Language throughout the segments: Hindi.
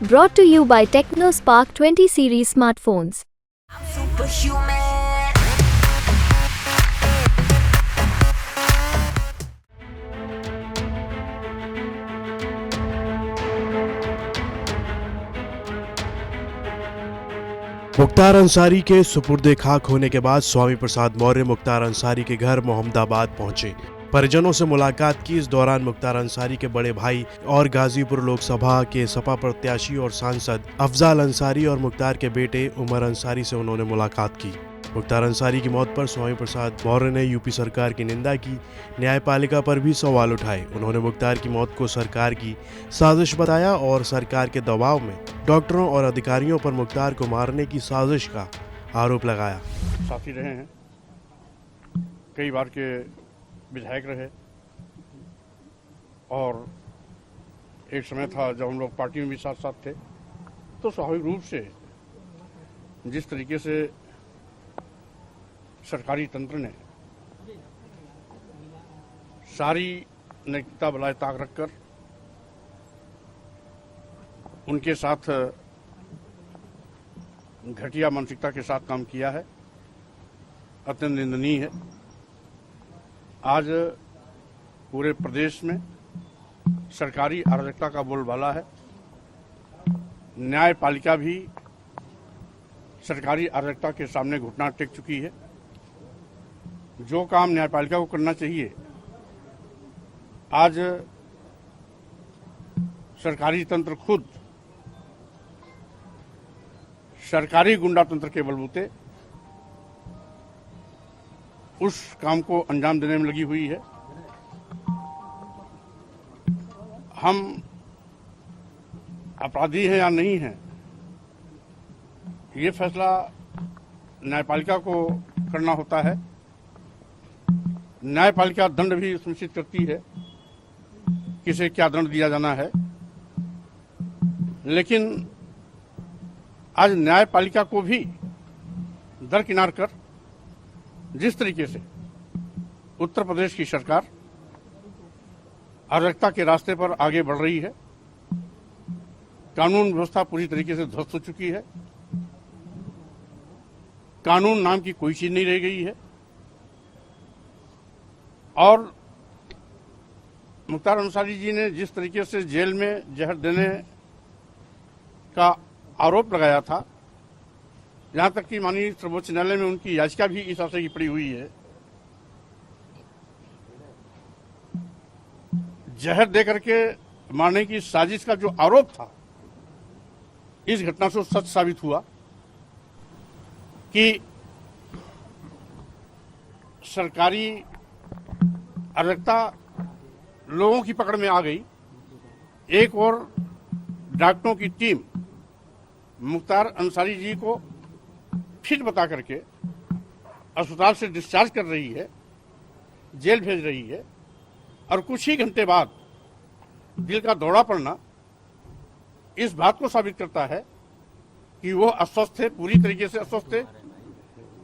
Brought to you by TechnoSpark 20 series smartphones. Mukhtar Ansari के सुपुर्दे खाक होने के बाद स्वामी प्रसाद मौर्य मुख्तार अंसारी के घर मोहम्मदाबाद पहुंचे। परिजनों से मुलाकात की। इस दौरान मुख्तार अंसारी के बड़े भाई और गाजीपुर लोकसभा के सपा प्रत्याशी और सांसद अफजाल अंसारी और मुख्तार के बेटे उमर अंसारी से उन्होंने मुलाकात की। मुख्तार अंसारी की मौत पर स्वामी प्रसाद मौर्य ने यूपी सरकार की निंदा की। न्यायपालिका पर भी सवाल उठाए। उन्होंने मुख्तार की मौत को सरकार की साजिश बताया और सरकार के दबाव में डॉक्टरों और अधिकारियों पर मुख्तार को मारने की साजिश का आरोप लगाया। साथी रहे हैं, कई बार के विधायक रहे और एक समय था जब हम लोग पार्टी में भी साथ साथ थे। तो स्वाभाविक रूप से जिस तरीके से सरकारी तंत्र ने सारी नैतिकता बलाए ताक रखकर उनके साथ घटिया मानसिकता के साथ काम किया है, अत्यंत निंदनीय है। आज पूरे प्रदेश में सरकारी अराजकता का बोलबाला है। न्यायपालिका भी सरकारी अराजकता के सामने घुटना टेक चुकी है। जो काम न्यायपालिका को करना चाहिए, आज सरकारी तंत्र खुद सरकारी गुंडा तंत्र के बलबूते उस काम को अंजाम देने में लगी हुई है। हम अपराधी हैं या नहीं हैं, ये फैसला न्यायपालिका को करना होता है। न्यायपालिका दंड भी सुनिश्चित करती है किसे क्या दंड दिया जाना है, लेकिन आज न्यायपालिका को भी दरकिनार कर जिस तरीके से उत्तर प्रदेश की सरकार अराजकता के रास्ते पर आगे बढ़ रही है, कानून व्यवस्था पूरी तरीके से ध्वस्त हो चुकी है, कानून नाम की कोई चीज नहीं रह गई है। और मुख्तार अंसारी जी ने जिस तरीके से जेल में जहर देने का आरोप लगाया था, यहां तक कि माननीय सर्वोच्च न्यायालय में उनकी याचिका भी इस आशय की पड़ी हुई है, जहर देकर के मारने की साजिश का जो आरोप था, इस घटना से सच साबित हुआ कि सरकारी अराजकता लोगों की पकड़ में आ गई। एक और डॉक्टरों की टीम मुख्तार अंसारी जी को फिट बता करके अस्पताल से डिस्चार्ज कर रही है, जेल भेज रही है, और कुछ ही घंटे बाद दिल का दौरा पड़ना इस बात को साबित करता है कि वो अस्वस्थ थे, पूरी तरीके से अस्वस्थ थे,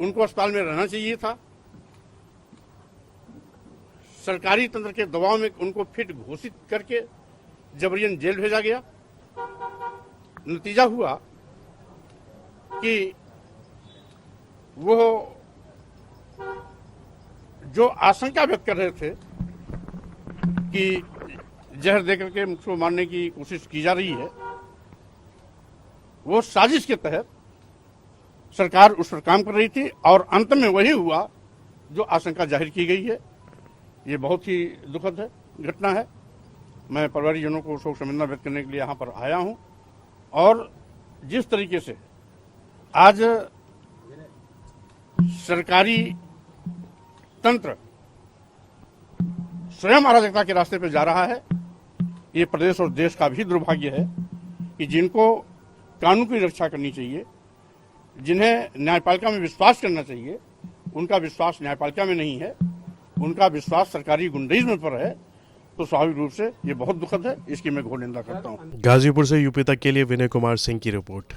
उनको अस्पताल में रहना चाहिए था। सरकारी तंत्र के दबाव में उनको फिट घोषित करके जबरियन जेल भेजा गया। नतीजा हुआ कि वो जो आशंका व्यक्त कर रहे थे कि जहर देकर के मुझको मारने की कोशिश की जा रही है, वो साजिश के तहत सरकार उस पर काम कर रही थी और अंत में वही हुआ जो आशंका जाहिर की गई है। ये बहुत ही दुखद है, घटना है। मैं परिवारजनों को शोक संवेदना व्यक्त करने के लिए यहाँ पर आया हूँ। और जिस तरीके से आज सरकारी तंत्र स्वयं अराजकता के रास्ते पर जा रहा है, ये प्रदेश और देश का भी दुर्भाग्य है कि जिनको कानून की रक्षा करनी चाहिए, जिन्हें न्यायपालिका में विश्वास करना चाहिए, उनका विश्वास न्यायपालिका में नहीं है, उनका विश्वास सरकारी गुंडाइज्म पर है। तो स्वाभाविक रूप से ये बहुत दुखद है, इसकी मैं घोर निंदा करता हूँ। गाजीपुर से यूपी तक के लिए विनय कुमार सिंह की रिपोर्ट।